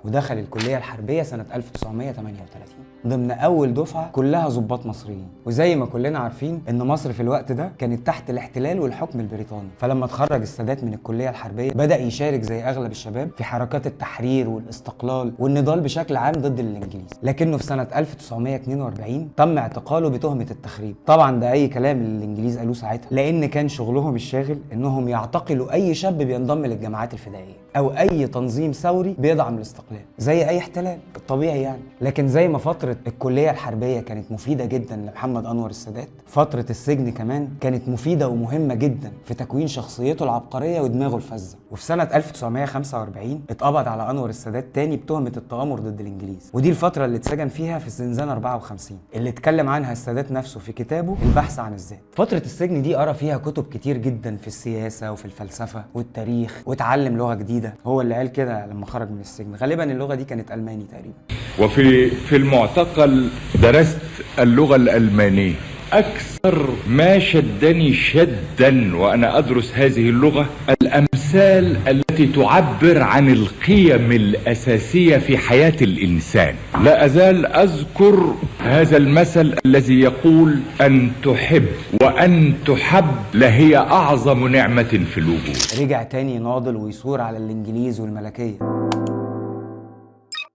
ودخل الكلية الحربية سنة 1938 ضمن أول دفعة كلها ضباط مصريين. وزي ما كلنا عارفين إن مصر في الوقت ده كانت تحت الاحتلال والحكم البريطاني، فلما اتخرج السادات من الكلية الحربية بدأ يشارك زي أغلب الشباب في حركات التحرير والاستقلال والنضال بشكل عام ضد الإنجليز. لكنه في سنة 1942 تم اعتقاله بتهمة التخريب. طبعا ده أي كلام اللي الإنجليز قالوه ساعتها، لأن كان شغلهم الشاغل إنهم يعتقلوا أي شاب بينضم للجماعات الفدائية أو أي تنظيم ثوري بيدعم الاستقلال، زي أي احتلال الطبيعي يعني. لكن زي ما فترة الكلية الحربية كانت مفيدة جدا لمحمد أنور السادات، فترة السجن كمان كانت مفيدة ومهمة جدا في تكوين شخصيته العبقرية ودماغه الفذة. وفي سنة 1945 اتقبض على أنور السادات تاني بتهمة التآمر ضد الإنجليز، ودي الفترة اللي اتسجن فيها في الزنزانة 54 اللي اتكلم عنها السادات نفسه في كتابه البحث عن الذات. فترة السجن دي قرأ فيها كتب كتير جدا في السياسة وفي الفلسفة والتاريخ، واتعلم لغة جديدة. هو اللي قال كده لما خرج من السجن، غالبا اللغة دي كانت ألماني تقريبا. وفي المعتقل درست اللغة الألمانية. أكثر ما شدني شدا وأنا أدرس هذه اللغة الأمثال التي تعبر عن القيم الأساسية في حياة الإنسان. لا أزال أذكر هذا المثل الذي يقول أن تحب وأن تحب لهي أعظم نعمة في الوجود. رجع تاني يناضل ويثور على الإنجليز والملكية.